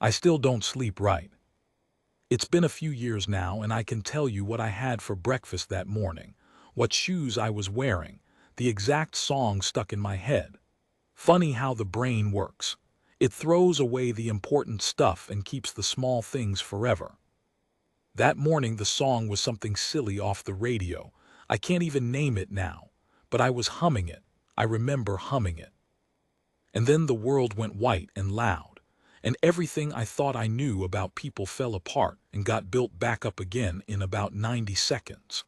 I still don't sleep right. It's been a few years now, and I can tell you what I had for breakfast that morning, what shoes I was wearing, the exact song stuck in my head. Funny how the brain works. It throws away the important stuff and keeps the small things forever. That morning the song was something silly off the radio. I can't even name it now, but I was humming it. I remember humming it. And then the world went white and loud, and everything I thought I knew about people fell apart and got built back up again in about 90 seconds.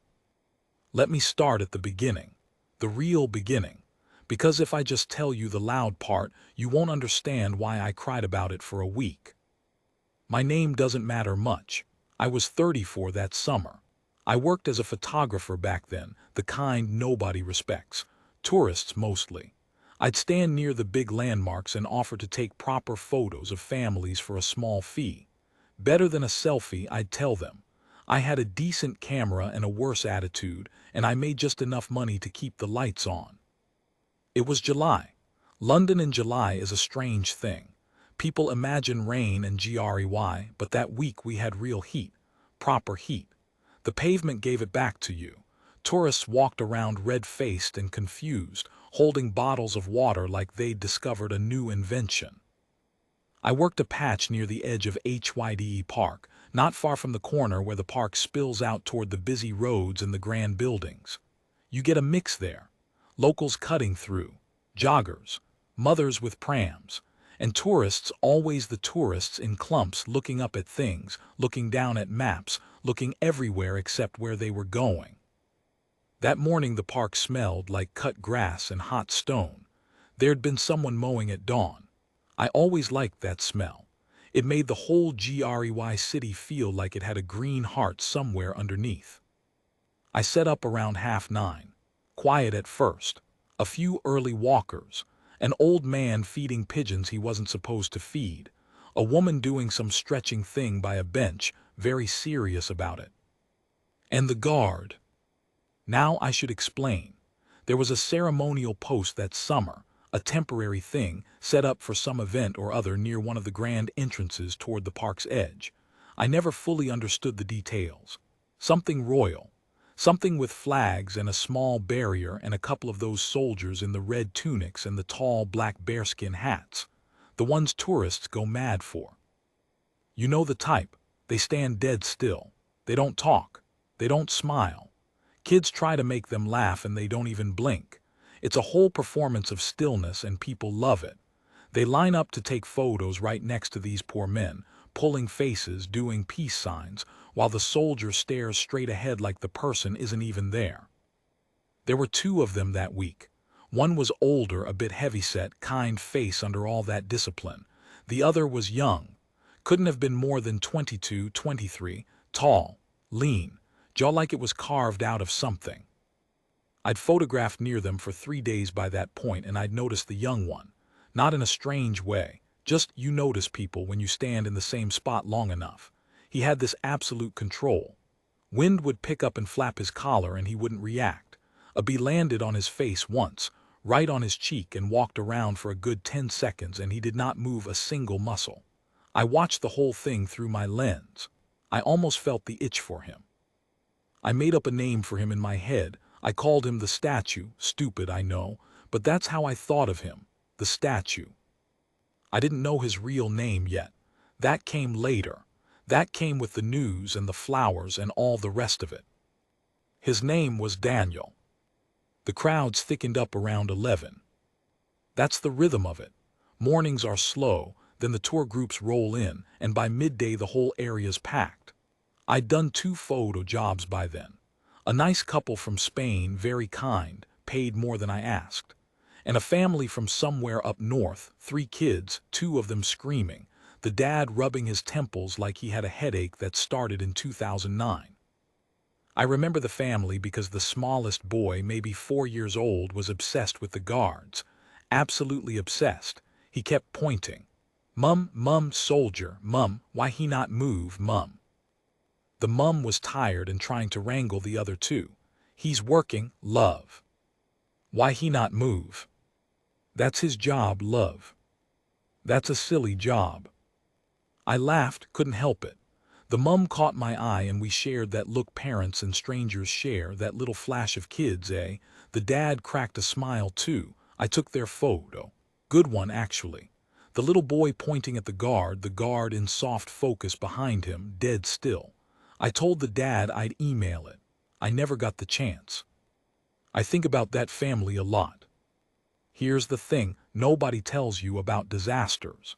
Let me start at the beginning, the real beginning, because if I just tell you the loud part, you won't understand why I cried about it for a week. My name doesn't matter much. I was 34 that summer. I worked as a photographer back then, the kind nobody respects. Tourists mostly. I'd stand near the big landmarks and offer to take proper photos of families for a small fee. Better than a selfie, I'd tell them. I had a decent camera and a worse attitude, and I made just enough money to keep the lights on. It was July. London in July is a strange thing. People imagine rain and GREY, but that week we had real heat, proper heat. The pavement gave it back to you. Tourists walked around red-faced and confused, holding bottles of water like they'd discovered a new invention. I worked a patch near the edge of Hyde Park, not far from the corner where the park spills out toward the busy roads and the grand buildings. You get a mix there. Locals cutting through, joggers, mothers with prams, and tourists, always the tourists in clumps, looking up at things, looking down at maps, looking everywhere except where they were going. That morning the park smelled like cut grass and hot stone. There'd been someone mowing at dawn. I always liked that smell. It made the whole GREY city feel like it had a green heart somewhere underneath. I set up around 9:30. Quiet at first. A few early walkers. An old man feeding pigeons he wasn't supposed to feed. A woman doing some stretching thing by a bench, very serious about it. And the guard. Now I should explain. There was a ceremonial post that summer, a temporary thing set up for some event or other near one of the grand entrances toward the park's edge. I never fully understood the details. Something royal. Something with flags and a small barrier and a couple of those soldiers in the red tunics and the tall black bearskin hats. The ones tourists go mad for. You know the type. They stand dead still. They don't talk. They don't smile. Kids try to make them laugh and they don't even blink. It's a whole performance of stillness and people love it. They line up to take photos right next to these poor men, pulling faces, doing peace signs, while the soldier stares straight ahead like the person isn't even there. There were two of them that week. One was older, a bit heavyset, kind face under all that discipline. The other was young. Couldn't have been more than 22, 23, tall, lean, jaw like it was carved out of something. I'd photographed near them for 3 days by that point, and I'd noticed the young one. Not in a strange way, just you notice people when you stand in the same spot long enough. He had this absolute control. Wind would pick up and flap his collar and he wouldn't react. A bee landed on his face once, right on his cheek, and walked around for a good 10 seconds and he did not move a single muscle. I watched the whole thing through my lens. I almost felt the itch for him. I made up a name for him in my head. I called him the statue. Stupid, I know, but that's how I thought of him, the statue. I didn't know his real name yet. That came later. That came with the news and the flowers and all the rest of it. His name was Daniel. The crowds thickened up around 11. That's the rhythm of it. Mornings are slow, then the tour groups roll in, and by midday the whole area's packed. I'd done 2 photo jobs by then. A nice couple from Spain, very kind, paid more than I asked. And a family from somewhere up north, 3 kids, 2 of them screaming, the dad rubbing his temples like he had a headache that started in 2009. I remember the family because the smallest boy, maybe 4 years old, was obsessed with the guards. Absolutely obsessed. He kept pointing. Mum, soldier, mum, why he not move, mum? The mum was tired and trying to wrangle the other 2. He's working, love. Why he not move? That's his job, love. That's a silly job. I laughed, couldn't help it. The mum caught my eye and we shared that look parents and strangers share, that little flash of kids, eh? The dad cracked a smile too. I took their photo. Good one, actually. The little boy pointing at the guard in soft focus behind him, dead still. I told the dad I'd email it. I never got the chance. I think about that family a lot. Here's the thing, nobody tells you about disasters.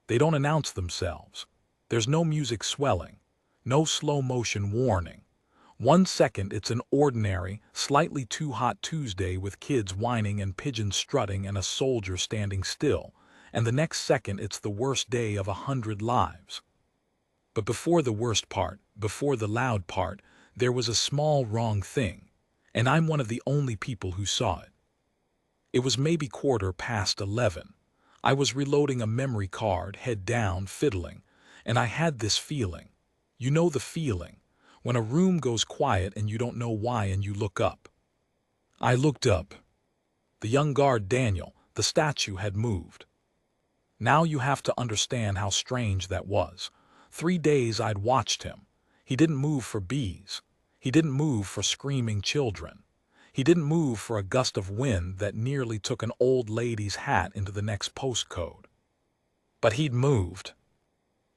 They don't announce themselves. There's no music swelling, no slow motion warning. 1 second it's an ordinary, slightly too hot Tuesday with kids whining and pigeons strutting and a soldier standing still, and the next second it's the worst day of 100 lives. But before the worst part, before the loud part, there was a small wrong thing, and I'm one of the only people who saw it. It was maybe 11:15. I was reloading a memory card, head down, fiddling, and I had this feeling. You know the feeling, when a room goes quiet and you don't know why and you look up. I looked up. The young guard Daniel, the statue, had moved. Now you have to understand how strange that was. 3 days I'd watched him. He didn't move for bees. He didn't move for screaming children. He didn't move for a gust of wind that nearly took an old lady's hat into the next postcode. But he'd moved.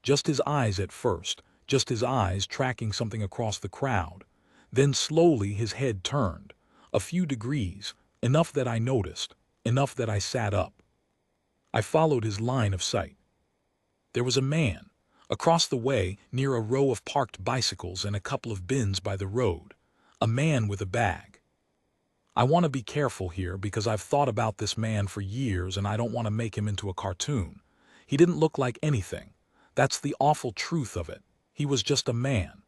Just his eyes at first, just his eyes tracking something across the crowd. Then slowly his head turned, a few degrees, enough that I noticed, enough that I sat up. I followed his line of sight. There was a man, across the way, near a row of parked bicycles and a couple of bins by the road. A man with a bag. I want to be careful here because I've thought about this man for years and I don't want to make him into a cartoon. He didn't look like anything. That's the awful truth of it. He was just a man.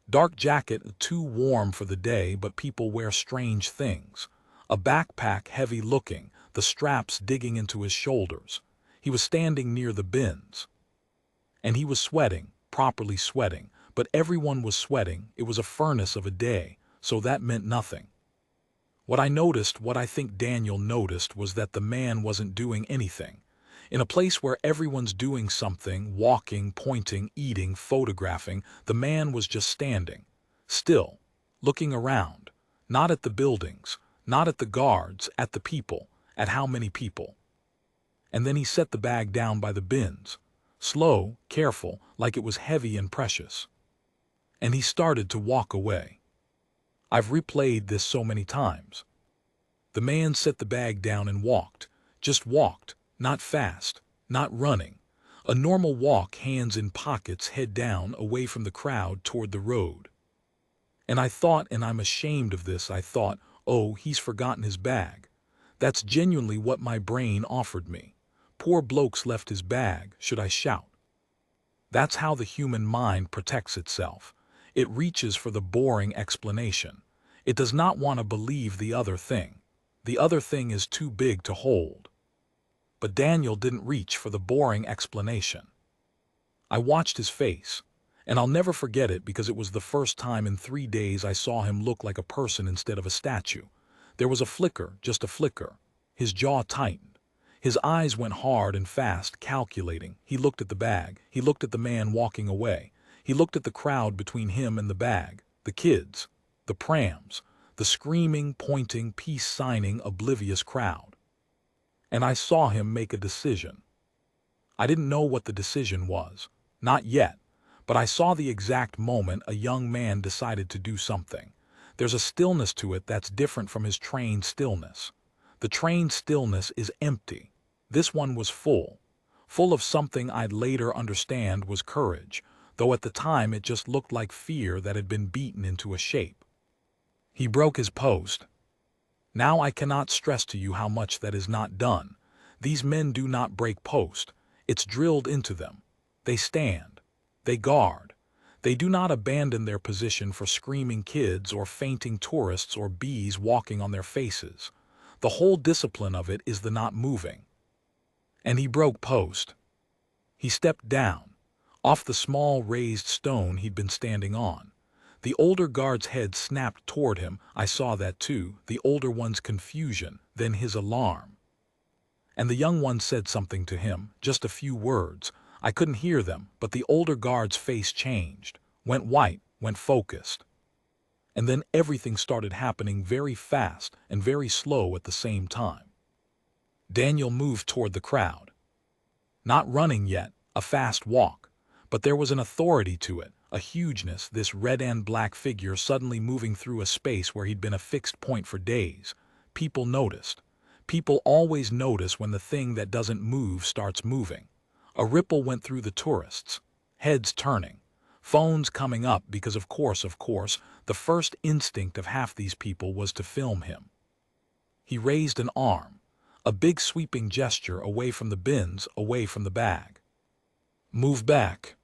Dark jacket, too warm for the day, but people wear strange things. A backpack heavy looking, the straps digging into his shoulders. He was standing near the bins. And he was sweating, properly sweating, but everyone was sweating. It was a furnace of a day, so that meant nothing. What I noticed, what I think Daniel noticed, was that the man wasn't doing anything. In a place where everyone's doing something, walking, pointing, eating, photographing, the man was just standing, still, looking around, not at the buildings, not at the guards, at the people, at how many people. And then he set the bag down by the bins, slow, careful, like it was heavy and precious. And he started to walk away. I've replayed this so many times. The man set the bag down and walked, just walked, not fast, not running. A normal walk, hands in pockets, head down, away from the crowd toward the road. And I thought, and I'm ashamed of this, I thought, oh, he's forgotten his bag. That's genuinely what my brain offered me. Poor bloke's left his bag, should I shout? That's how the human mind protects itself. It reaches for the boring explanation. It does not want to believe the other thing. The other thing is too big to hold. But Daniel didn't reach for the boring explanation. I watched his face, and I'll never forget it because it was the first time in 3 days I saw him look like a person instead of a statue. There was a flicker, just a flicker. His jaw tightened. His eyes went hard and fast, calculating. He looked at the bag. He looked at the man walking away. He looked at the crowd between him and the bag, the kids, the prams, the screaming, pointing, peace-signing, oblivious crowd. And I saw him make a decision. I didn't know what the decision was, not yet, but I saw the exact moment a young man decided to do something. There's a stillness to it that's different from his trained stillness. The trained stillness is empty. This one was full of something I'd later understand was courage, though at the time it just looked like fear that had been beaten into a shape. He broke his post. Now I cannot stress to you how much that is not done. These men do not break post. It's drilled into them. They stand. They guard. They do not abandon their position for screaming kids or fainting tourists or bees walking on their faces. The whole discipline of it is the not moving. And he broke post. He stepped down, off the small raised stone he'd been standing on. The older guard's head snapped toward him. I saw that too, the older one's confusion, then his alarm. And the young one said something to him, just a few words. I couldn't hear them, but the older guard's face changed, went white, went focused. And then everything started happening very fast and very slow at the same time. Daniel moved toward the crowd. Not running yet, a fast walk, but there was an authority to it, a hugeness, this red and black figure suddenly moving through a space where he'd been a fixed point for days. People noticed. People always notice when the thing that doesn't move starts moving. A ripple went through the tourists, heads turning, phones coming up because of course, the first instinct of half these people was to film him. He raised an arm, a big sweeping gesture away from the bins, away from the bag. Move back.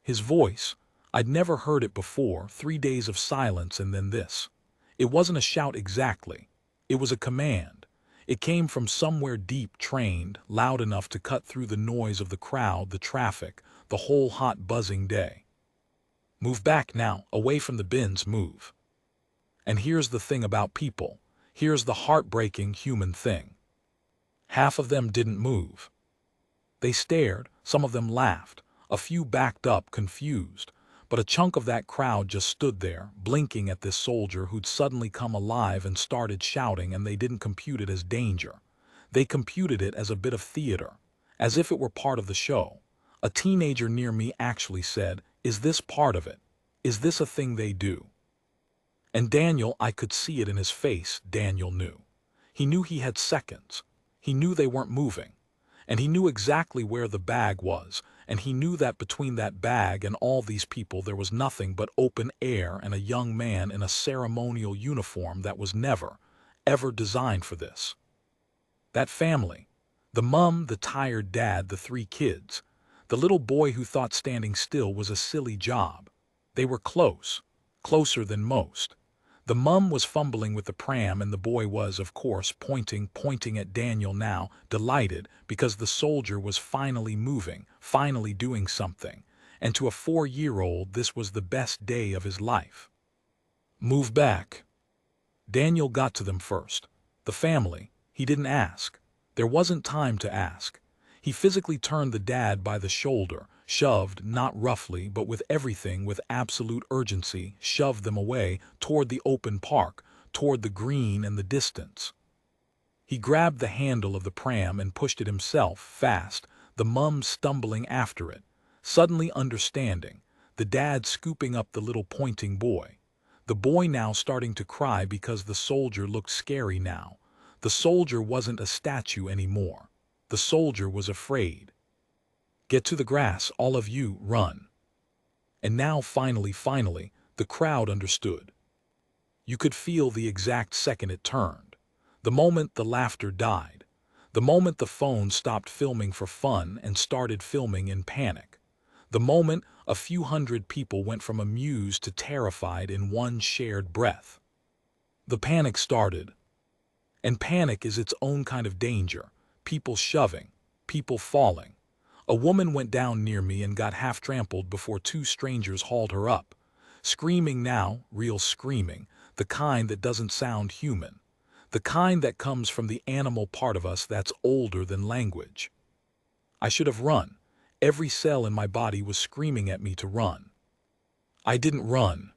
His voice, I'd never heard it before, 3 days of silence and then this. It wasn't a shout exactly. It was a command. It came from somewhere deep, trained, loud enough to cut through the noise of the crowd, the traffic, the whole hot buzzing day. Move back now, away from the bins, move. And here's the thing about people. Here's the heartbreaking human thing. Half of them didn't move. They stared, some of them laughed, a few backed up, confused, but a chunk of that crowd just stood there, blinking at this soldier who'd suddenly come alive and started shouting, and they didn't compute it as danger. They computed it as a bit of theater, as if it were part of the show. A teenager near me actually said, "Is this part of it? Is this a thing they do?" And Daniel, I could see it in his face, Daniel knew. He knew he had seconds. He knew they weren't moving. And he knew exactly where the bag was, and he knew that between that bag and all these people there was nothing but open air and a young man in a ceremonial uniform that was never, ever designed for this. That family, the mum, the tired dad, the 3 kids, the little boy who thought standing still was a silly job. They were close, closer than most. The mum was fumbling with the pram and the boy was, of course, pointing at Daniel now, delighted, because the soldier was finally moving, finally doing something. And to a 4-year-old this was the best day of his life. Move back. Daniel got to them first. The family, he didn't ask. There wasn't time to ask. He physically turned the dad by the shoulder, shoved, not roughly, but with everything, with absolute urgency, shoved them away, toward the open park, toward the green and the distance. He grabbed the handle of the pram and pushed it himself, fast, the mum stumbling after it, suddenly understanding, the dad scooping up the little pointing boy. The boy now starting to cry because the soldier looked scary now. The soldier wasn't a statue anymore. The soldier was afraid. Get to the grass, all of you, run. And now finally, the crowd understood. You could feel the exact second it turned. The moment the laughter died. The moment the phone stopped filming for fun and started filming in panic. The moment a few hundred people went from amused to terrified in one shared breath. The panic started. And panic is its own kind of danger. People shoving, people falling. A woman went down near me and got half trampled before 2 strangers hauled her up. Screaming now, real screaming, the kind that doesn't sound human. The kind that comes from the animal part of us that's older than language. I should have run. Every cell in my body was screaming at me to run. I didn't run.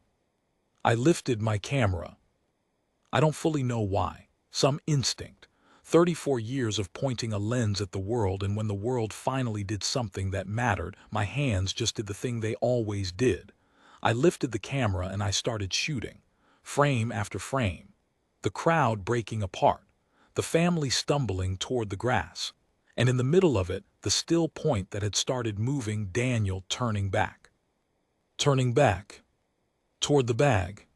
I lifted my camera. I don't fully know why. Some instinct. 34 years of pointing a lens at the world, and when the world finally did something that mattered, my hands just did the thing they always did. I lifted the camera and I started shooting, frame after frame. The crowd breaking apart, the family stumbling toward the grass, and in the middle of it, the still point that had started moving, Daniel turning back. Turning back. Toward the bag.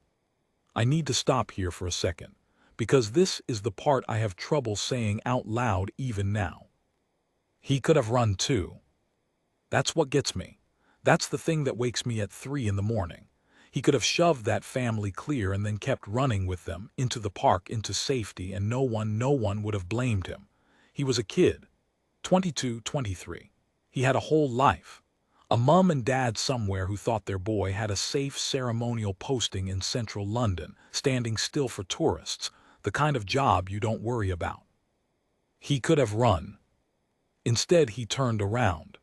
I need to stop here for a second, because this is the part I have trouble saying out loud even now. He could have run too. That's what gets me. That's the thing that wakes me at 3 in the morning. He could have shoved that family clear and then kept running with them into the park, into safety, and no one would have blamed him. He was a kid, 22, 23. He had a whole life. A mum and dad somewhere who thought their boy had a safe ceremonial posting in central London, standing still for tourists, the kind of job you don't worry about. He could have run. Instead, he turned around.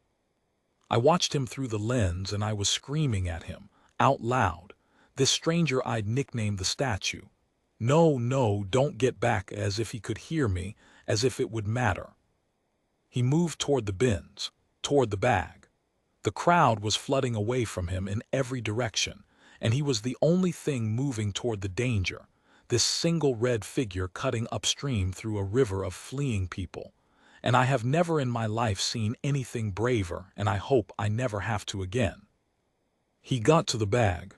I watched him through the lens and I was screaming at him, out loud. This stranger I'd nicknamed the statue. No, no, don't get back, as if he could hear me, as if it would matter. He moved toward the bins, toward the bag. The crowd was flooding away from him in every direction, and he was the only thing moving toward the danger, this single red figure cutting upstream through a river of fleeing people. And I have never in my life seen anything braver, and I hope I never have to again. He got to the bag,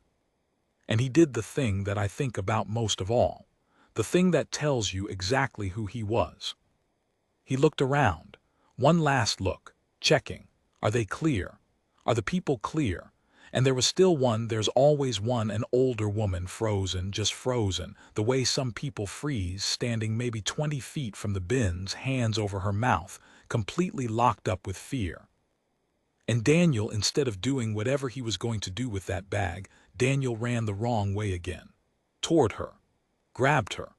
and he did the thing that I think about most of all, the thing that tells you exactly who he was. He looked around, one last look, checking. Are they clear? Are the people clear? And there was still one, there's always one, an older woman, frozen, just frozen, the way some people freeze, standing maybe 20 feet from the bins, hands over her mouth, completely locked up with fear. And Daniel, instead of doing whatever he was going to do with that bag, Daniel ran the wrong way again. Toward her. Grabbed her.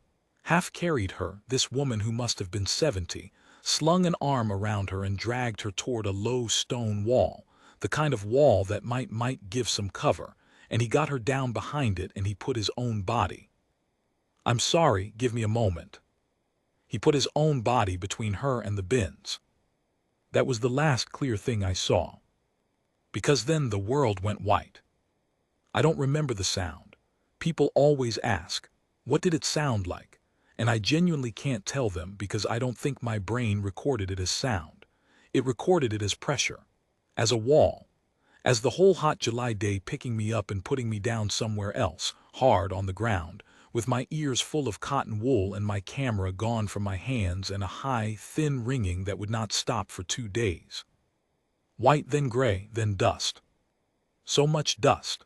Half-carried her, this woman who must have been 70, slung an arm around her and dragged her toward a low stone wall, the kind of wall that might give some cover, and he got her down behind it and he put his own body. I'm sorry, give me a moment. He put his own body between her and the bins. That was the last clear thing I saw. Because then the world went white. I don't remember the sound. People always ask, what did it sound like? And I genuinely can't tell them because I don't think my brain recorded it as sound. It recorded it as pressure, as a wall, as the whole hot July day picking me up and putting me down somewhere else, hard on the ground, with my ears full of cotton wool and my camera gone from my hands and a high, thin ringing that would not stop for 2 days. White, then gray, then dust. So much dust.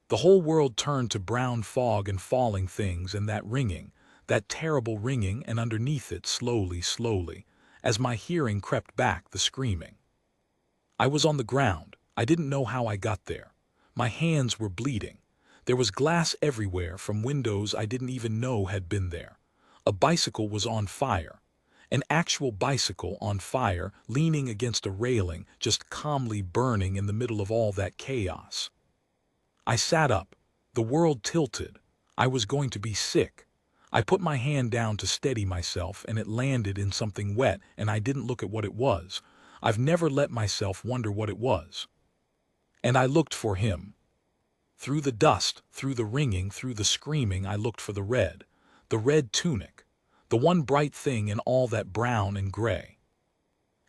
The whole world turned to brown fog and falling things, and that ringing, that terrible ringing, and underneath it, slowly, slowly, as my hearing crept back, the screaming. I was on the ground. I didn't know how I got there. My hands were bleeding. There was glass everywhere from windows I didn't even know had been there. A bicycle was on fire. An actual bicycle on fire, leaning against a railing, just calmly burning in the middle of all that chaos. I sat up. The world tilted. I was going to be sick. I put my hand down to steady myself, and it landed in something wet, and I didn't look at what it was. I've never let myself wonder what it was. And I looked for him. Through the dust, through the ringing, through the screaming, I looked for the red tunic, the one bright thing in all that brown and gray.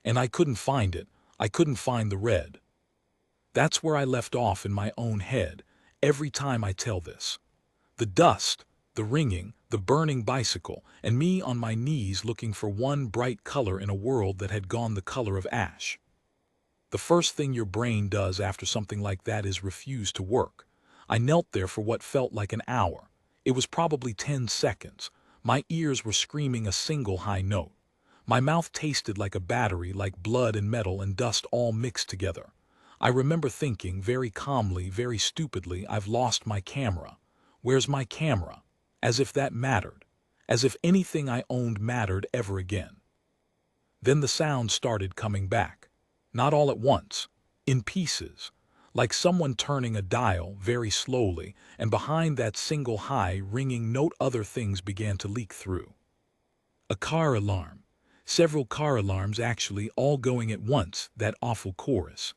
And I couldn't find it. I couldn't find the red. That's where I left off in my own head, every time I tell this. The dust, the ringing, the burning bicycle, and me on my knees looking for one bright color in a world that had gone the color of ash. The first thing your brain does after something like that is refuse to work. I knelt there for what felt like an hour. It was probably 10 seconds. My ears were screaming a single high note. My mouth tasted like a battery, like blood and metal and dust all mixed together. I remember thinking very calmly, very stupidly, I've lost my camera. Where's my camera? As if that mattered. As if anything I owned mattered ever again. Then the sound started coming back. Not all at once. In pieces. Like someone turning a dial very slowly, and behind that single high, ringing note other things began to leak through. A car alarm. Several car alarms actually, all going at once, that awful chorus.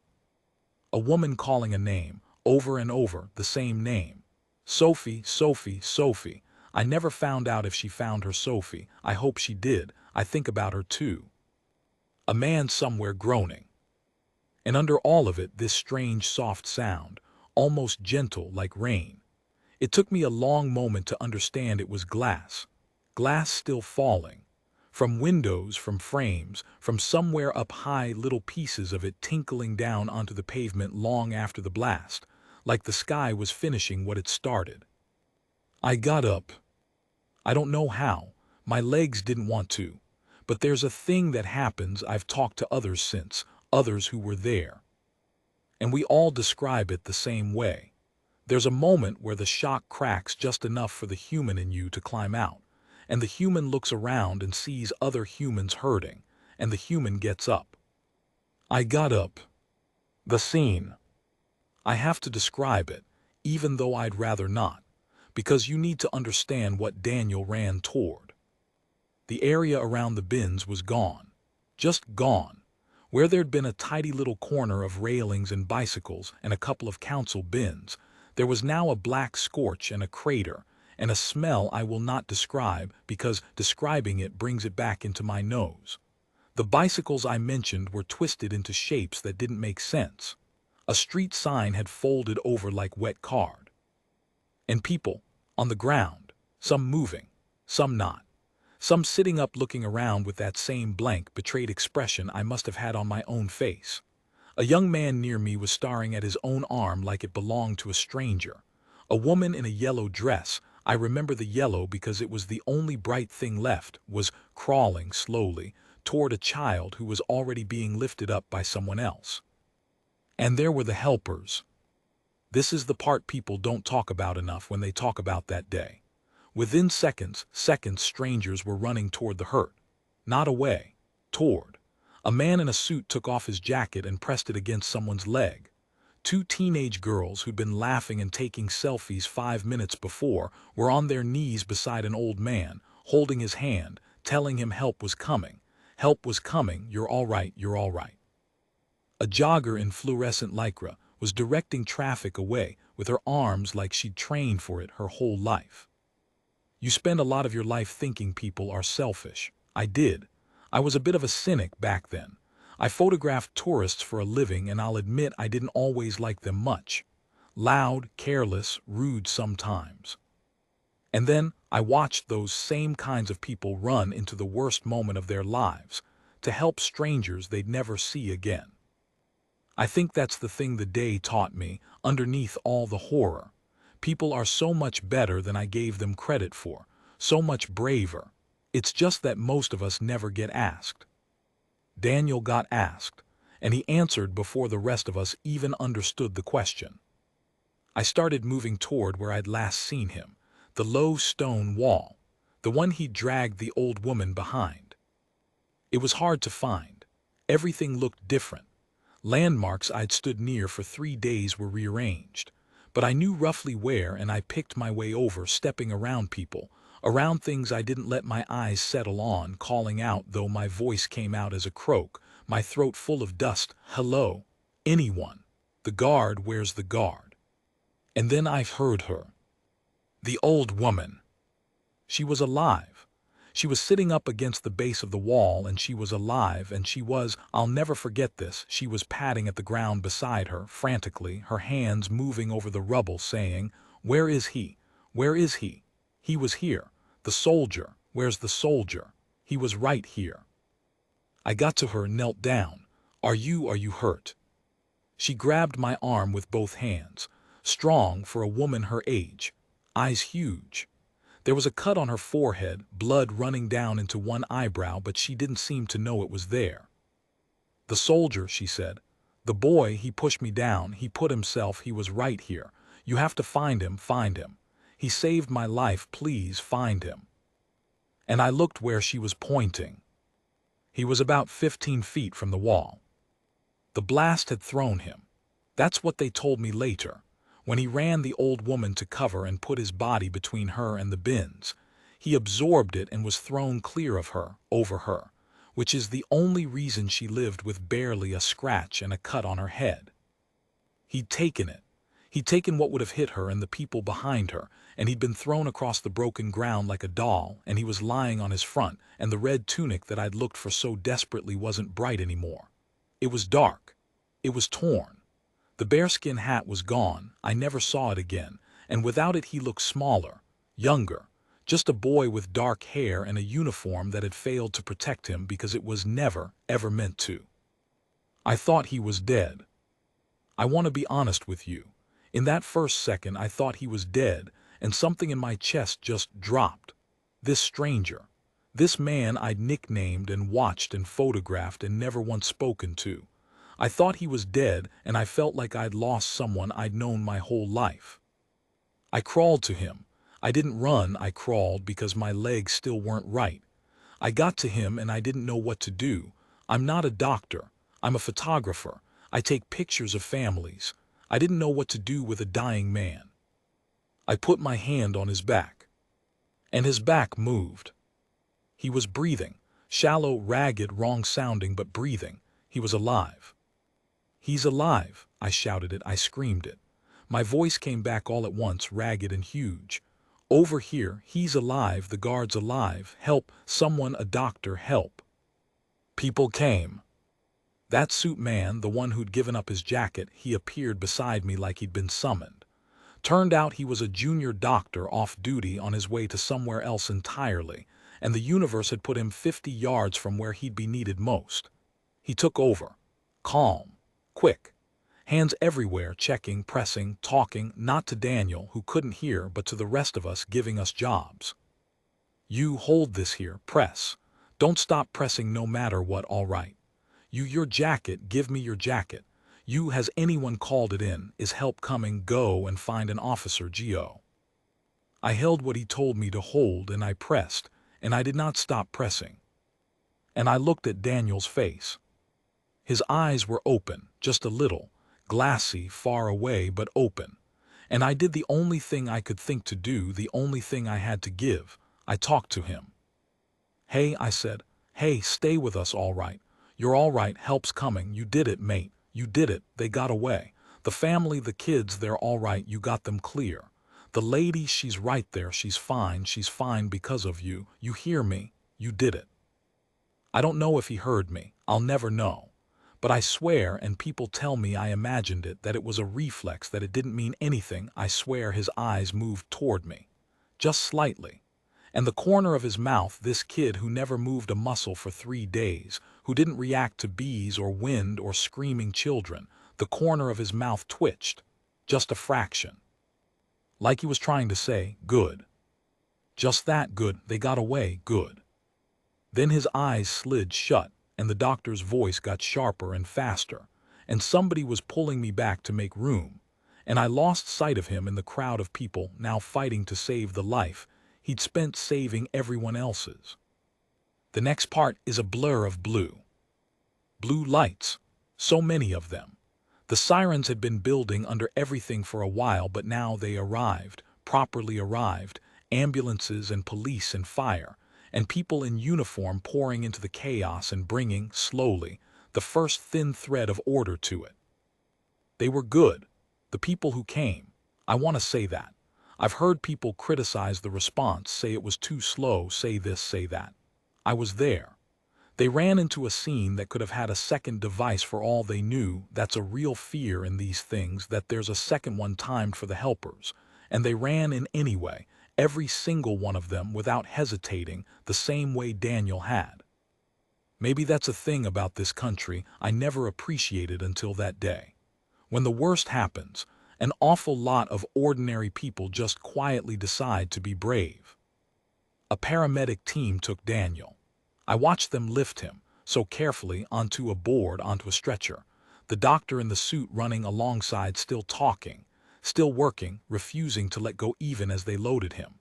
A woman calling a name, over and over, the same name. Sophie, Sophie, Sophie. I never found out if she found her Sophie. I hope she did. I think about her too. A man somewhere groaning. And under all of it, this strange soft sound, almost gentle like rain. It took me a long moment to understand it was glass. Glass still falling. From windows, from frames, from somewhere up high, little pieces of it tinkling down onto the pavement long after the blast, like the sky was finishing what it started. I got up. I don't know how. My legs didn't want to. But there's a thing that happens. I've talked to others since, others who were there. And we all describe it the same way. There's a moment where the shock cracks just enough for the human in you to climb out, and the human looks around and sees other humans hurting, and the human gets up. I got up. The scene. I have to describe it, even though I'd rather not, because you need to understand what Daniel ran toward. The area around the bins was gone. Just gone. Where there'd been a tidy little corner of railings and bicycles and a couple of council bins, there was now a black scorch and a crater, and a smell I will not describe because describing it brings it back into my nose. The bicycles I mentioned were twisted into shapes that didn't make sense. A street sign had folded over like wet card. And people, on the ground, some moving, some not. Some sitting up looking around with that same blank, betrayed expression I must have had on my own face. A young man near me was staring at his own arm like it belonged to a stranger. A woman in a yellow dress, I remember the yellow because it was the only bright thing left, was crawling slowly toward a child who was already being lifted up by someone else. And there were the helpers. This is the part people don't talk about enough when they talk about that day. Within seconds, strangers were running toward the hurt. Not away. Toward. A man in a suit took off his jacket and pressed it against someone's leg. Two teenage girls who'd been laughing and taking selfies 5 minutes before were on their knees beside an old man, holding his hand, telling him help was coming. Help was coming, you're all right, you're all right. A jogger in fluorescent lycra was directing traffic away with her arms like she'd trained for it her whole life. You spend a lot of your life thinking people are selfish. I did. I was a bit of a cynic back then. I photographed tourists for a living, and I'll admit I didn't always like them much. Loud, careless, rude sometimes. And then I watched those same kinds of people run into the worst moment of their lives to help strangers they'd never see again. I think that's the thing the day taught me, underneath all the horror. People are so much better than I gave them credit for, so much braver. It's just that most of us never get asked. Daniel got asked, and he answered before the rest of us even understood the question. I started moving toward where I'd last seen him, the low stone wall, the one he'd dragged the old woman behind. It was hard to find. Everything looked different. Landmarks I'd stood near for 3 days were rearranged. But I knew roughly where, and I picked my way over, stepping around people, around things I didn't let my eyes settle on, calling out though my voice came out as a croak, my throat full of dust, hello, anyone. The guard, where's the guard? And then I heard her. The old woman. She was alive. She was sitting up against the base of the wall, and she was alive, and she was, I'll never forget this, she was patting at the ground beside her, frantically, her hands moving over the rubble, saying, "Where is he? Where is he? He was here. The soldier. Where's the soldier? He was right here." I got to her, knelt down. Are you hurt?" She grabbed my arm with both hands, strong for a woman her age, eyes huge. There was a cut on her forehead, blood running down into one eyebrow, but she didn't seem to know it was there. "The soldier," she said. "The boy, he pushed me down, he put himself, he was right here. You have to find him, find him. He saved my life, please find him." And I looked where she was pointing. He was about 15 feet from the wall. The blast had thrown him. That's what they told me later. When he ran the old woman to cover and put his body between her and the bins, he absorbed it and was thrown clear of her, over her, which is the only reason she lived with barely a scratch and a cut on her head. He'd taken it. He'd taken what would have hit her and the people behind her, and he'd been thrown across the broken ground like a doll, and he was lying on his front, and the red tunic that I'd looked for so desperately wasn't bright anymore. It was dark. It was torn. The bearskin hat was gone, I never saw it again, and without it he looked smaller, younger, just a boy with dark hair and a uniform that had failed to protect him because it was never, ever meant to. I thought he was dead. I want to be honest with you. In that first second I thought he was dead, and something in my chest just dropped. This stranger, this man I'd nicknamed and watched and photographed and never once spoken to. I thought he was dead, and I felt like I'd lost someone I'd known my whole life. I crawled to him. I didn't run, I crawled because my legs still weren't right. I got to him and I didn't know what to do. I'm not a doctor. I'm a photographer. I take pictures of families. I didn't know what to do with a dying man. I put my hand on his back, and his back moved. He was breathing, shallow, ragged, wrong-sounding, but breathing. He was alive. "He's alive!" I shouted it, I screamed it. My voice came back all at once, ragged and huge. "Over here, he's alive, the guard's alive, help, someone, a doctor, help." People came. That suit man, the one who'd given up his jacket, he appeared beside me like he'd been summoned. Turned out he was a junior doctor off duty on his way to somewhere else entirely, and the universe had put him 50 yards from where he'd be needed most. He took over. Calm. Quick. Hands everywhere, checking, pressing, talking, not to Daniel, who couldn't hear, but to the rest of us, giving us jobs. "You hold this here, press. Don't stop pressing no matter what, all right. You, your jacket, give me your jacket. You, has anyone called it in? Is help coming? Go and find an officer, Geo." I held what he told me to hold, and I pressed, and I did not stop pressing. And I looked at Daniel's face. His eyes were open, just a little, glassy, far away, but open. And I did the only thing I could think to do, the only thing I had to give. I talked to him. "Hey," I said. "Hey, stay with us, all right. You're all right, help's coming. You did it, mate. You did it. They got away. The family, the kids, they're all right. You got them clear. The lady, she's right there. She's fine because of you. You hear me? You did it." I don't know if he heard me. I'll never know. But I swear, and people tell me I imagined it, that it was a reflex, that it didn't mean anything. I swear his eyes moved toward me. Just slightly. And the corner of his mouth, this kid who never moved a muscle for 3 days, who didn't react to bees or wind or screaming children, the corner of his mouth twitched. Just a fraction. Like he was trying to say, good. Just that, good. They got away, good. Then his eyes slid shut, and the doctor's voice got sharper and faster, and somebody was pulling me back to make room, and I lost sight of him in the crowd of people now fighting to save the life he'd spent saving everyone else's. The next part is a blur of blue. Blue lights. So many of them. The sirens had been building under everything for a while, but now they arrived, properly arrived, ambulances and police and fire, and people in uniform pouring into the chaos and bringing, slowly, the first thin thread of order to it. They were good, the people who came. I want to say that. I've heard people criticize the response, say it was too slow, say this, say that. I was there. They ran into a scene that could have had a second device for all they knew. That's a real fear in these things, that there's a second one timed for the helpers. And they ran in anyway, every single one of them, without hesitating, the same way Daniel had. Maybe that's a thing about this country I never appreciated until that day. When the worst happens, an awful lot of ordinary people just quietly decide to be brave. A paramedic team took Daniel. I watched them lift him, so carefully, onto a board, onto a stretcher. The doctor in the suit running alongside, still talking, still working, refusing to let go even as they loaded him.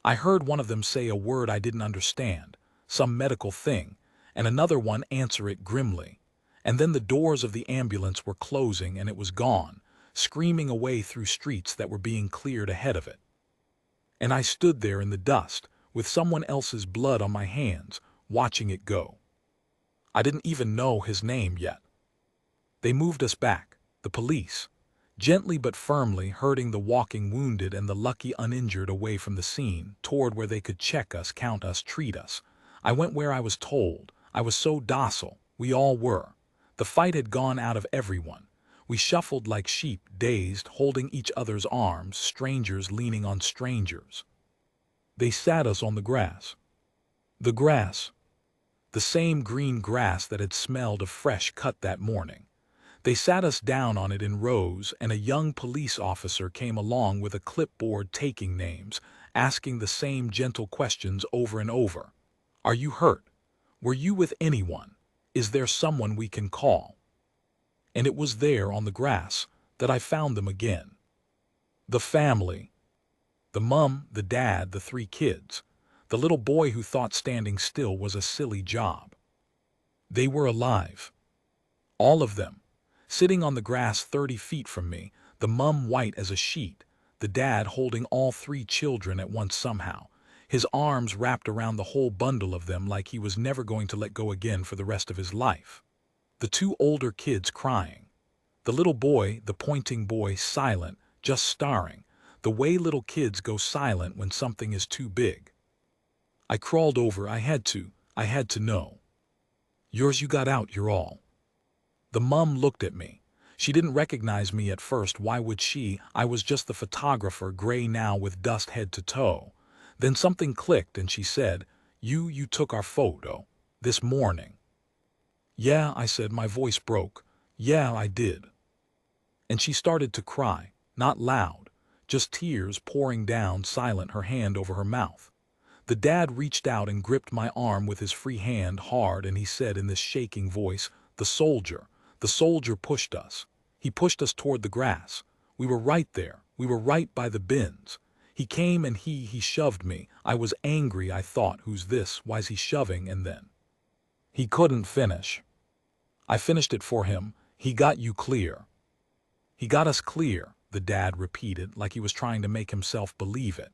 I heard one of them say a word I didn't understand, some medical thing, and another one answer it grimly. And then the doors of the ambulance were closing and it was gone, screaming away through streets that were being cleared ahead of it. And I stood there in the dust, with someone else's blood on my hands, watching it go. I didn't even know his name yet. They moved us back, the police, gently but firmly, herding the walking wounded and the lucky uninjured away from the scene, toward where they could check us, count us, treat us. I went where I was told. I was so docile. We all were. The fight had gone out of everyone. We shuffled like sheep, dazed, holding each other's arms, strangers leaning on strangers. They sat us on the grass. The grass. The same green grass that had smelled of fresh cut that morning. They sat us down on it in rows, and a young police officer came along with a clipboard taking names, asking the same gentle questions over and over. "Are you hurt? Were you with anyone? Is there someone we can call?" And it was there on the grass that I found them again. The family. The mom, the dad, the 3 kids. The little boy who thought standing still was a silly job. They were alive. All of them. Sitting on the grass 30 feet from me, the mum white as a sheet, the dad holding all 3 children at once somehow, his arms wrapped around the whole bundle of them like he was never going to let go again for the rest of his life. The 2 older kids crying. The little boy, the pointing boy, silent, just staring, the way little kids go silent when something is too big. I crawled over, I had to know. Yours, you got out, you're all. The mum looked at me. She didn't recognize me at first, why would she? I was just the photographer, gray now with dust head to toe. Then something clicked and she said, You took our photo this morning. Yeah, I said, my voice broke. Yeah, I did. And she started to cry, not loud, just tears pouring down, silent, her hand over her mouth. The dad reached out and gripped my arm with his free hand hard, and he said in this shaking voice, the soldier pushed us. He pushed us toward the grass. We were right there. We were right by the bins. He came and he shoved me. I was angry. I thought, who's this? Why's he shoving? And then he couldn't finish. I finished it for him. He got you clear. He got us clear, the dad repeated like he was trying to make himself believe it.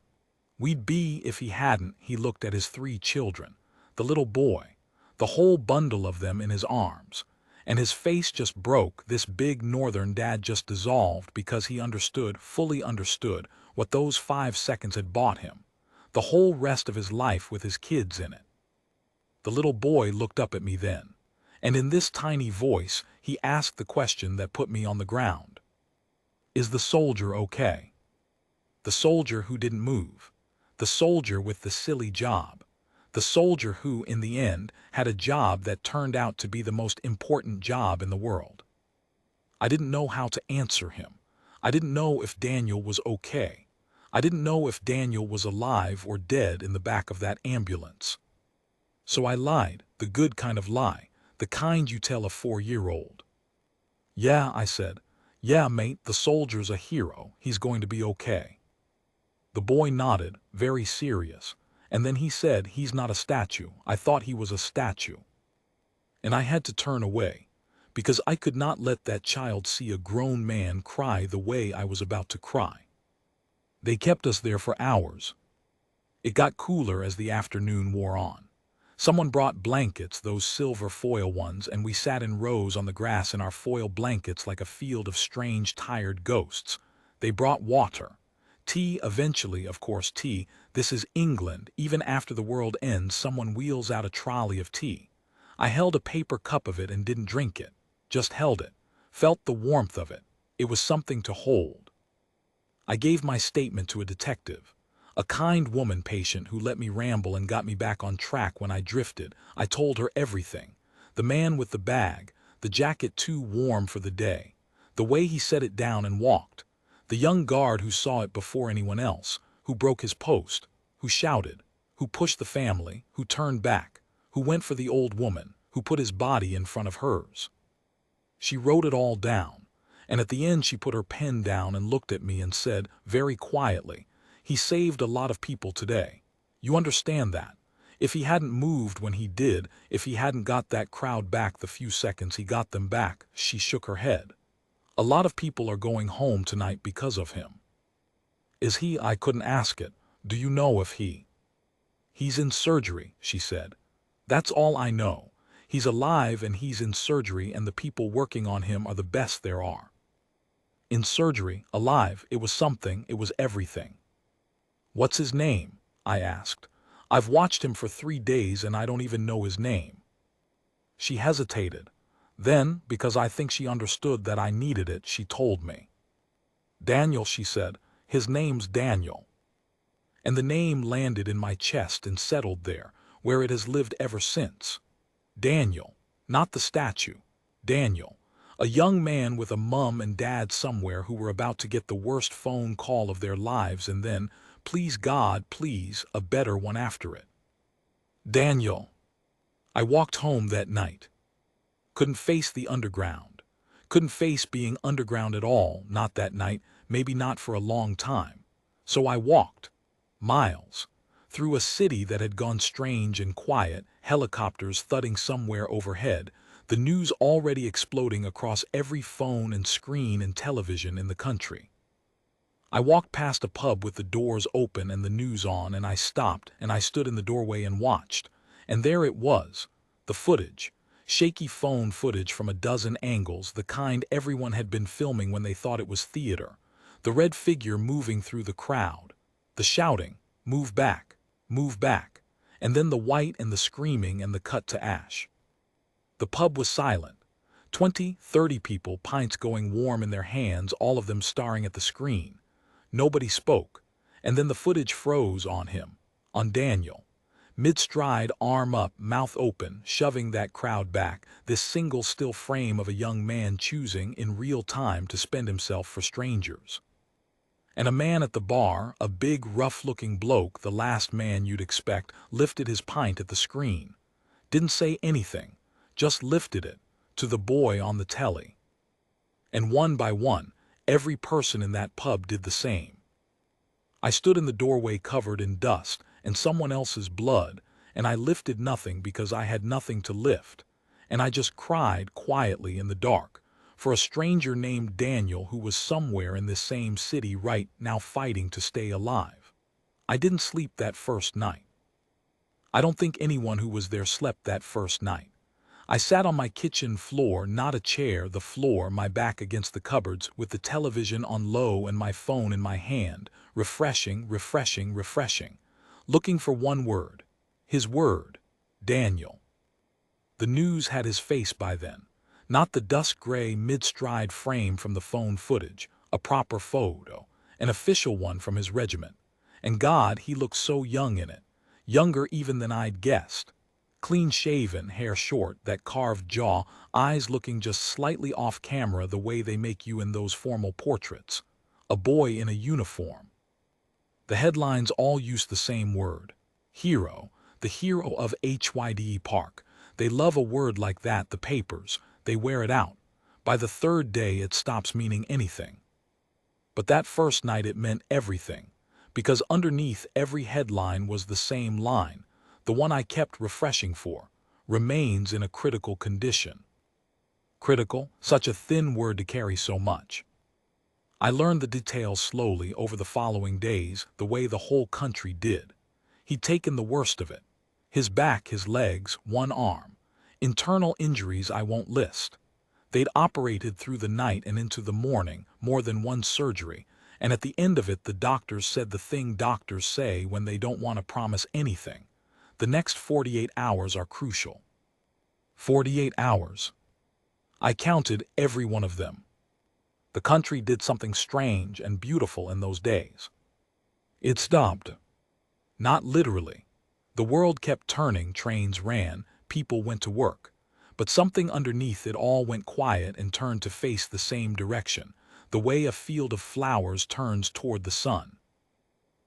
We'd be if he hadn't. He looked at his 3 children, the little boy, the whole bundle of them in his arms, and his face just broke. This big northern dad just dissolved because he understood, fully understood, what those 5 seconds had bought him, the whole rest of his life with his kids in it. The little boy looked up at me then, and in this tiny voice, he asked the question that put me on the ground. Is the soldier okay? The soldier who didn't move. The soldier with the silly job. The soldier who, in the end, had a job that turned out to be the most important job in the world. I didn't know how to answer him. I didn't know if Daniel was okay. I didn't know if Daniel was alive or dead in the back of that ambulance. So I lied, the good kind of lie, the kind you tell a 4-year-old. Yeah, I said. Yeah, mate, the soldier's a hero. He's going to be okay. The boy nodded, very serious, and then he said, he's not a statue. I thought he was a statue. And I had to turn away, because I could not let that child see a grown man cry the way I was about to cry. They kept us there for hours. It got cooler as the afternoon wore on. Someone brought blankets, those silver foil ones, and we sat in rows on the grass in our foil blankets like a field of strange, tired ghosts. They brought water. Tea, eventually, of course, tea. This is England. Even after the world ends, someone wheels out a trolley of tea. I held a paper cup of it and didn't drink it. Just held it. Felt the warmth of it. It was something to hold. I gave my statement to a detective. A kind woman patient who let me ramble and got me back on track when I drifted. I told her everything. The man with the bag, the jacket too warm for the day, the way he set it down and walked, the young guard who saw it before anyone else, who broke his post, who shouted, who pushed the family, who turned back, who went for the old woman, who put his body in front of hers. She wrote it all down, and at the end she put her pen down and looked at me and said, very quietly, he saved a lot of people today. You understand that? If he hadn't moved when he did, if he hadn't got that crowd back the few seconds he got them back, she shook her head. A lot of people are going home tonight because of him. Is he? I couldn't ask it. Do you know if he? He's in surgery, she said. That's all I know. He's alive and he's in surgery, and the people working on him are the best there are. In surgery, alive, it was something, it was everything. What's his name? I asked. I've watched him for 3 days and I don't even know his name. She hesitated. Then, because I think she understood that I needed it, she told me. Daniel, she said. His name's Daniel. And the name landed in my chest and settled there, where it has lived ever since. Daniel, not the statue. Daniel, a young man with a mum and dad somewhere who were about to get the worst phone call of their lives, and then, please God, please, a better one after it. Daniel. I walked home that night. Couldn't face the underground. Couldn't face being underground at all, not that night, maybe not for a long time. So I walked. Miles. Through a city that had gone strange and quiet, helicopters thudding somewhere overhead, the news already exploding across every phone and screen and television in the country. I walked past a pub with the doors open and the news on, and I stopped and I stood in the doorway and watched. And there it was, the footage. Shaky phone footage from a dozen angles, the kind everyone had been filming when they thought it was theater. The red figure moving through the crowd. The shouting, "Move back, move back." And then the white and the screaming and the cut to ash. The pub was silent. 20, 30 people, pints going warm in their hands, all of them staring at the screen. Nobody spoke. And then the footage froze on him, on Daniel. Mid-stride, arm up, mouth open, shoving that crowd back, this single still frame of a young man choosing in real time to spend himself for strangers. And a man at the bar, a big, rough-looking bloke, the last man you'd expect, lifted his pint at the screen. Didn't say anything, just lifted it, to the boy on the telly. And one by one, every person in that pub did the same. I stood in the doorway covered in dust and someone else's blood, and I lifted nothing because I had nothing to lift, and I just cried quietly in the dark for a stranger named Daniel who was somewhere in this same city right now fighting to stay alive. I didn't sleep that first night. I don't think anyone who was there slept that first night. I sat on my kitchen floor, not a chair, the floor, my back against the cupboards, with the television on low and my phone in my hand, refreshing, looking for one word. His word, Daniel. The news had his face by then, not the dusk-gray mid-stride frame from the phone footage, a proper photo, an official one from his regiment. And God, he looked so young in it, younger even than I'd guessed. Clean-shaven, hair short, that carved jaw, eyes looking just slightly off camera the way they make you in those formal portraits. A boy in a uniform. The headlines all used the same word. Hero, the hero of Hyde Park. They love a word like that, the papers. They wear it out. By the third day it stops meaning anything. But that first night it meant everything, because underneath every headline was the same line. The one I kept refreshing for, remains in a critical condition. Critical, such a thin word to carry so much. I learned the details slowly over the following days, the way the whole country did. He'd taken the worst of it. His back, his legs, one arm. Internal injuries I won't list. They'd operated through the night and into the morning, more than one surgery, and at the end of it the doctors said the thing doctors say when they don't want to promise anything. The next 48 hours are crucial. 48 hours. I counted every one of them. The country did something strange and beautiful in those days. It stopped. Not literally. The world kept turning, trains ran, people went to work. But something underneath it all went quiet and turned to face the same direction, the way a field of flowers turns toward the sun.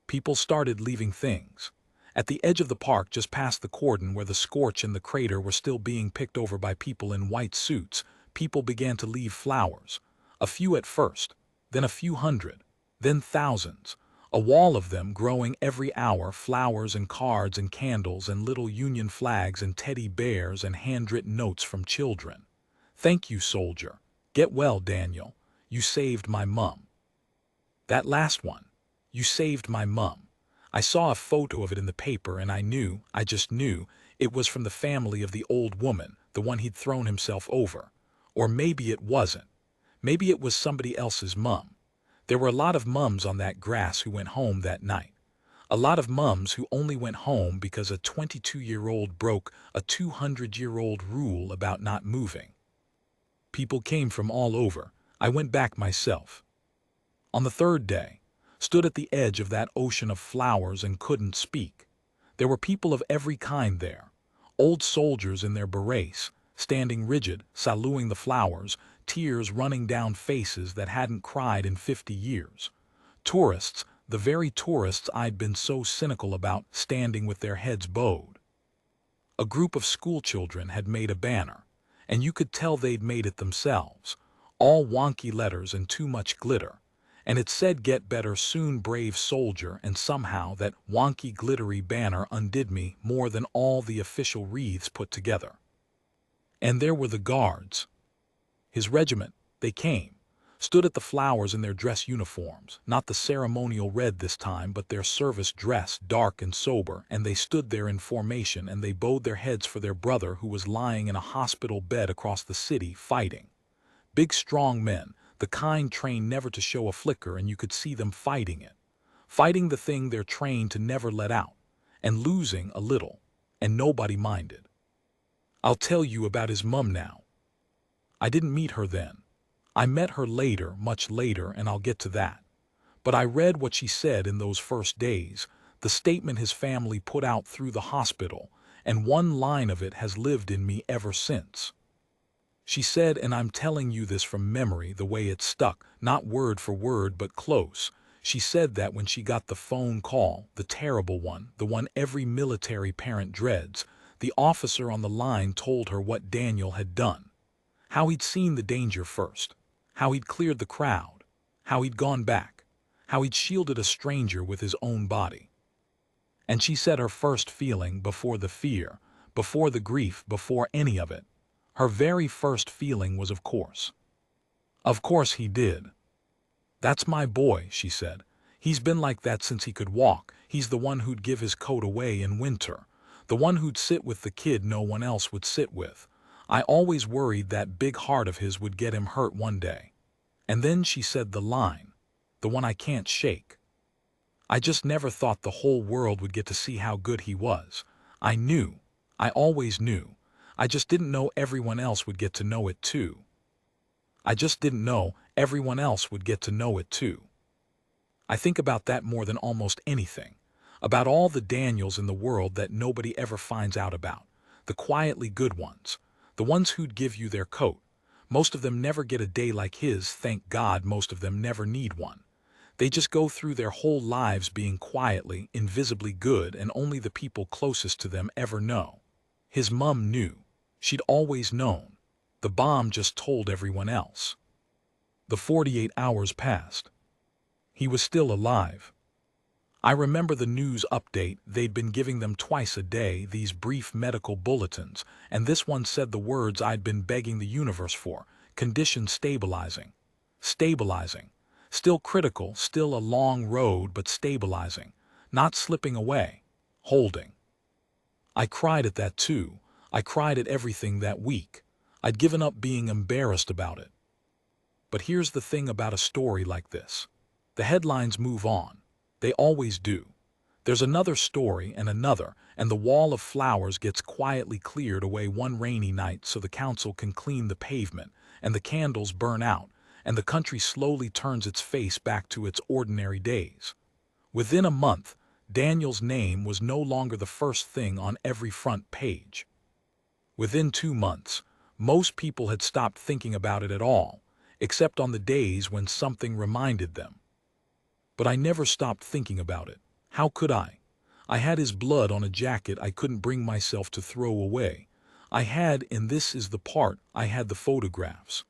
People started leaving things. At the edge of the park, just past the cordon where the scorch and the crater were still being picked over by people in white suits, people began to leave flowers. A few at first, then a few hundred, then thousands. A wall of them growing every hour, flowers and cards and candles and little Union flags and teddy bears and handwritten notes from children. Thank you, soldier. Get well, Daniel. You saved my mum. That last one. You saved my mum. I saw a photo of it in the paper and I just knew, it was from the family of the old woman, the one he'd thrown himself over. Or maybe it wasn't. Maybe it was somebody else's mum. There were a lot of mums on that grass who went home that night. A lot of mums who only went home because a 22-year-old broke a 200-year-old rule about not moving. People came from all over. I went back myself. On the third day, stood at the edge of that ocean of flowers and couldn't speak. There were people of every kind there. Old soldiers in their berets, standing rigid, saluting the flowers, tears running down faces that hadn't cried in 50 years. Tourists, the very tourists I'd been so cynical about, standing with their heads bowed. A group of schoolchildren had made a banner, and you could tell they'd made it themselves, all wonky letters and too much glitter. And it said, "Get better soon, brave soldier," and somehow that wonky glittery banner undid me more than all the official wreaths put together. And there were the guards. His regiment, they came, stood at the flowers in their dress uniforms, not the ceremonial red this time, but their service dress, dark and sober, and they stood there in formation and they bowed their heads for their brother who was lying in a hospital bed across the city fighting. Big strong men, the kind trained never to show a flicker, and you could see them fighting it. Fighting the thing they're trained to never let out, and losing a little, and nobody minded. I'll tell you about his mum now. I didn't meet her then. I met her later, much later, and I'll get to that. But I read what she said in those first days, the statement his family put out through the hospital, and one line of it has lived in me ever since. She said, and I'm telling you this from memory, the way it stuck, not word for word but close. She said that when she got the phone call, the terrible one, the one every military parent dreads, the officer on the line told her what Daniel had done. How he'd seen the danger first, how he'd cleared the crowd, how he'd gone back, how he'd shielded a stranger with his own body. And she said her first feeling, before the fear, before the grief, before any of it, her very first feeling was of course. Of course he did. That's my boy, she said. He's been like that since he could walk. He's the one who'd give his coat away in winter, the one who'd sit with the kid no one else would sit with. I always worried that big heart of his would get him hurt one day. And then she said the line, the one I can't shake. I just never thought the whole world would get to see how good he was. I knew. I always knew. I just didn't know everyone else would get to know it too. I just didn't know everyone else would get to know it too. I think about that more than almost anything. About all the Daniels in the world that nobody ever finds out about. The quietly good ones. The ones who'd give you their coat. Most of them never get a day like his, thank God. Most of them never need one. They just go through their whole lives being quietly, invisibly good, and only the people closest to them ever know. His mum knew. She'd always known. The bomb just told everyone else. The 48 hours passed. He was still alive. I remember the news update. They'd been giving them twice a day, these brief medical bulletins, and this one said the words I'd been begging the universe for: condition stabilizing. Stabilizing. Still critical, still a long road, but stabilizing. Not slipping away. Holding. I cried at that too. I cried at everything that week. I'd given up being embarrassed about it. But here's the thing about a story like this. The headlines move on. They always do. There's another story and another, and the wall of flowers gets quietly cleared away one rainy night so the council can clean the pavement, and the candles burn out, and the country slowly turns its face back to its ordinary days. Within a month, Daniel's name was no longer the first thing on every front page. Within 2 months, most people had stopped thinking about it at all, except on the days when something reminded them. But I never stopped thinking about it. How could I? I had his blood on a jacket I couldn't bring myself to throw away. I had, and this is the part, I had the photographs.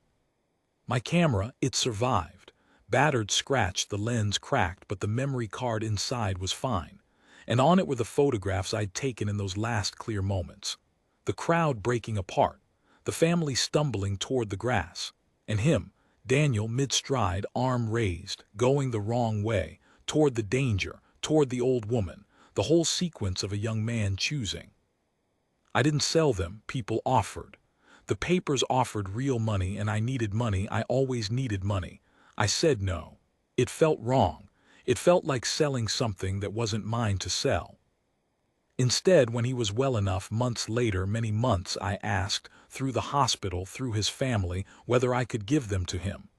My camera, it survived. Battered, scratched, the lens cracked, but the memory card inside was fine. And on it were the photographs I'd taken in those last clear moments. The crowd breaking apart, the family stumbling toward the grass, and him, Daniel, mid-stride, arm raised, going the wrong way, toward the danger, toward the old woman, the whole sequence of a young man choosing. I didn't sell them, people offered. The papers offered real money, and I needed money. I always needed money. I said no. It felt wrong. It felt like selling something that wasn't mine to sell. Instead, when he was well enough, months later, many months, I asked, through the hospital, through his family, whether I could give them to him.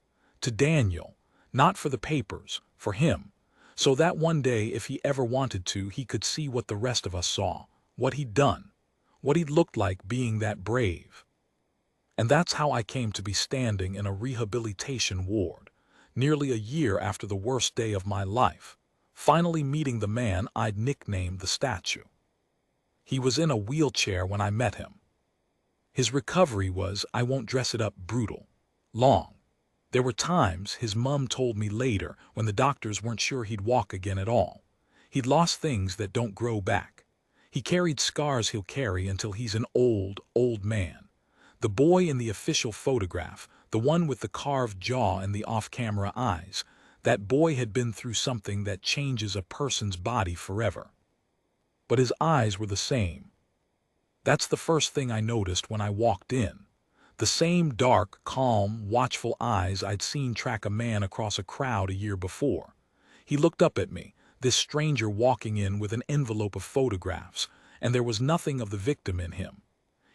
To Daniel. Not for the papers, for him. So that one day, if he ever wanted to, he could see what the rest of us saw. What he'd done. What he'd looked like being that brave. And that's how I came to be standing in a rehabilitation ward, nearly a year after the worst day of my life, finally meeting the man I'd nicknamed the statue. He was in a wheelchair when I met him. His recovery was, I won't dress it up, brutal. Long. There were times, his mum told me later, when the doctors weren't sure he'd walk again at all. He'd lost things that don't grow back. He carried scars he'll carry until he's an old, old man. The boy in the official photograph, the one with the carved jaw and the off-camera eyes, that boy had been through something that changes a person's body forever. But his eyes were the same. That's the first thing I noticed when I walked in. The same dark, calm, watchful eyes I'd seen track a man across a crowd a year before. He looked up at me, this stranger walking in with an envelope of photographs, and there was nothing of the victim in him.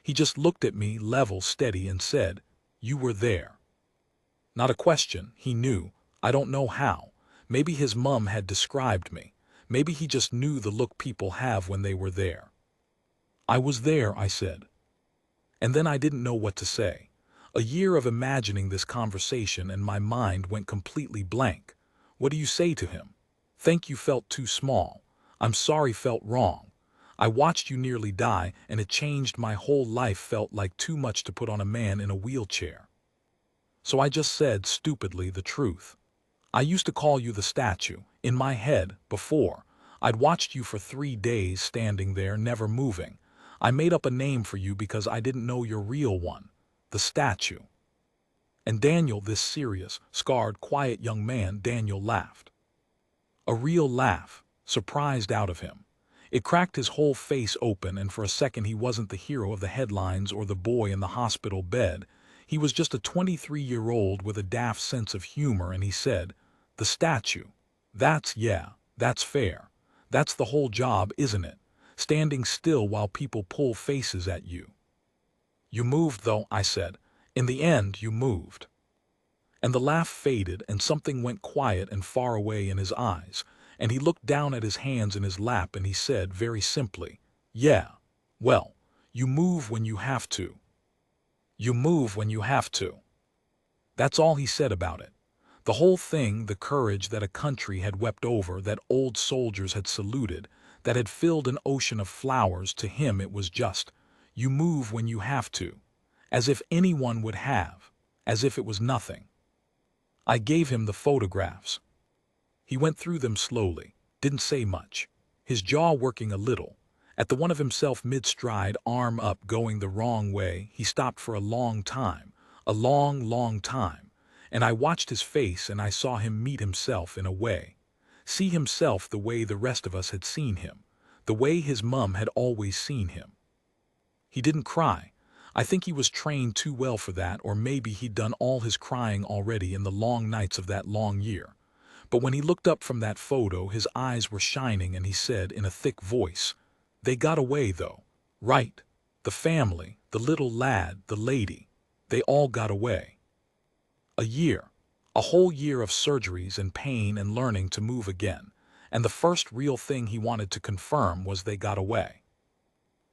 He just looked at me level, steady, and said, "You were there." Not a question, he knew. I don't know how. Maybe his mum had described me. Maybe he just knew the look people have when they were there. "I was there," I said. And then I didn't know what to say. A year of imagining this conversation and my mind went completely blank. What do you say to him? "Thank you felt too small. I'm sorry felt wrong. I watched you nearly die and it changed my whole life felt like too much to put on a man in a wheelchair." So I just said, stupidly, the truth. "I used to call you the statue, in my head, before. I'd watched you for 3 days standing there, never moving. I made up a name for you because I didn't know your real one. The statue." And Daniel, this serious, scarred, quiet young man, Daniel laughed. A real laugh, surprised out of him. It cracked his whole face open, and for a second he wasn't the hero of the headlines or the boy in the hospital bed. He was just a 23-year-old with a daft sense of humor, and he said, "The statue. That's fair. That's the whole job, isn't it? Standing still while people pull faces at you." "You moved, though," I said. "In the end, you moved." And the laugh faded, and something went quiet and far away in his eyes, and he looked down at his hands in his lap and he said very simply, "Yeah, well, you move when you have to. You move when you have to." That's all he said about it. The whole thing, the courage that a country had wept over, that old soldiers had saluted, that had filled an ocean of flowers, to him it was just, "You move when you have to." As if anyone would have. As if it was nothing. I gave him the photographs. He went through them slowly, didn't say much, his jaw working a little. At the one of himself mid-stride, arm up, going the wrong way, he stopped for a long time, a long, long time, and I watched his face and I saw him meet himself in a way. See himself the way the rest of us had seen him, the way his mum had always seen him. He didn't cry. I think he was trained too well for that, or maybe he'd done all his crying already in the long nights of that long year. But when he looked up from that photo, his eyes were shining and he said in a thick voice, "They got away, though. Right. The family, the little lad, the lady. They all got away." A year. A whole year of surgeries and pain and learning to move again. And the first real thing he wanted to confirm was they got away.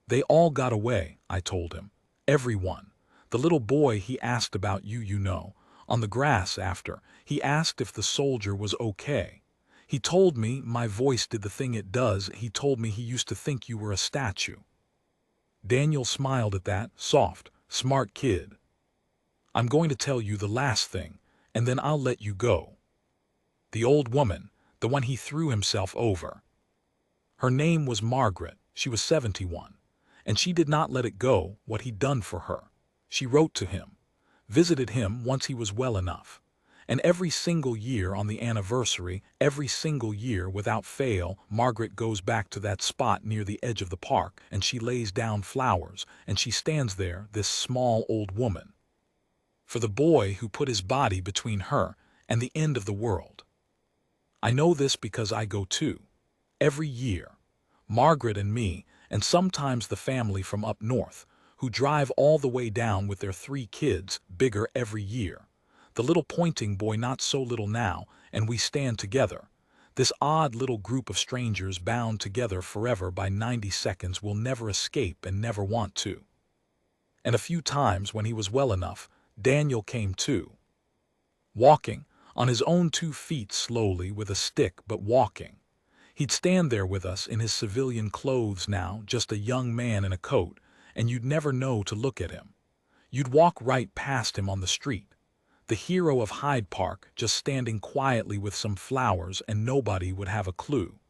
"They all got away," I told him. "Everyone. The little boy, he asked about you, you know. On the grass after. He asked if the soldier was okay. He told me, my voice did the thing it does, he told me he used to think you were a statue." Daniel smiled at that, soft, smart kid. "I'm going to tell you the last thing, and then I'll let you go. The old woman, the one he threw himself over. Her name was Margaret. She was 71. And she did not let it go, what he'd done for her. She wrote to him, visited him once he was well enough. And every single year on the anniversary, every single year without fail, Margaret goes back to that spot near the edge of the park, and she lays down flowers, and she stands there, this small old woman, for the boy who put his body between her and the end of the world. I know this because I go too. Every year. Margaret and me, and sometimes the family from up north, who drive all the way down with their 3 kids, bigger every year. The little pointing boy not so little now, and we stand together. This odd little group of strangers bound together forever by 90 seconds will never escape and never want to. And a few times when he was well enough, Daniel came too. Walking, on his own 2 feet slowly with a stick, but walking. He'd stand there with us in his civilian clothes now, just a young man in a coat, and you'd never know to look at him. You'd walk right past him on the street. The hero of Hyde Park, just standing quietly with some flowers, and nobody would have a clue.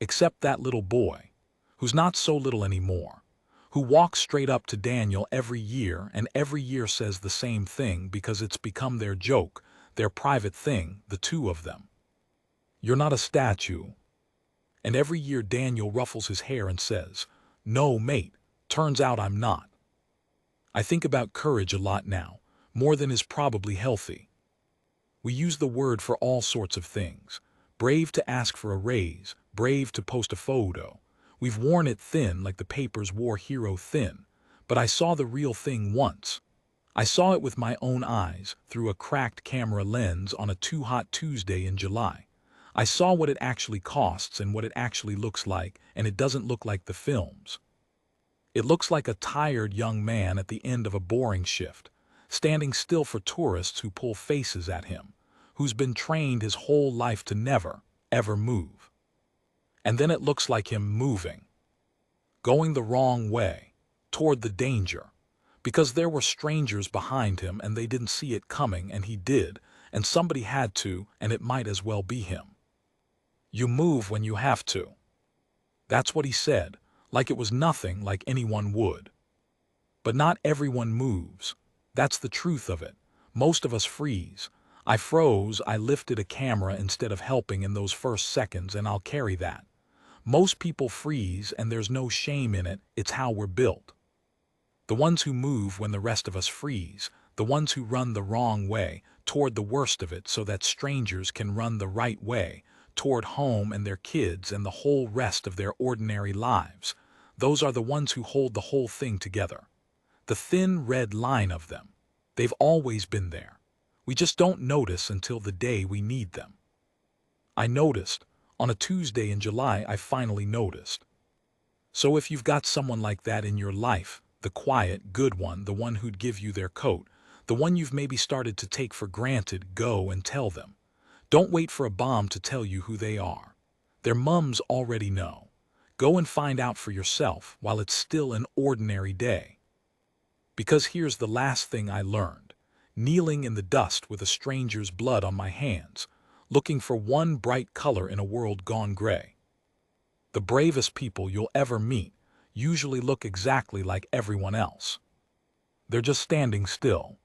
Except that little boy, who's not so little anymore, who walks straight up to Daniel every year and every year says the same thing because it's become their joke, their private thing, the two of them. "You're not a statue." And every year Daniel ruffles his hair and says, "No, mate, turns out I'm not." I think about courage a lot now, more than is probably healthy. We use the word for all sorts of things. Brave to ask for a raise, brave to post a photo. We've worn it thin like the papers wore hero thin. But I saw the real thing once. I saw it with my own eyes, through a cracked camera lens on a too hot Tuesday in July. I saw what it actually costs and what it actually looks like, and it doesn't look like the films. It looks like a tired young man at the end of a boring shift, standing still for tourists who pull faces at him, who's been trained his whole life to never, ever move. And then it looks like him moving, going the wrong way, toward the danger, because there were strangers behind him and they didn't see it coming and he did, and somebody had to, and it might as well be him. "You move when you have to." That's what he said, like it was nothing like anyone would. But not everyone moves. That's the truth of it. Most of us freeze. I froze, I lifted a camera instead of helping in those first seconds, and I'll carry that. Most people freeze, and there's no shame in it, it's how we're built. The ones who move when the rest of us freeze, the ones who run the wrong way, toward the worst of it so that strangers can run the right way, toward home and their kids and the whole rest of their ordinary lives. Those are the ones who hold the whole thing together. The thin red line of them. They've always been there. We just don't notice until the day we need them. I noticed. On a Tuesday in July, I finally noticed. So if you've got someone like that in your life, the quiet, good one, the one who'd give you their coat, the one you've maybe started to take for granted, go and tell them. Don't wait for a bomb to tell you who they are. Their mums already know. Go and find out for yourself while it's still an ordinary day. Because here's the last thing I learned. Kneeling in the dust with a stranger's blood on my hands, looking for one bright color in a world gone gray. The bravest people you'll ever meet usually look exactly like everyone else. They're just standing still,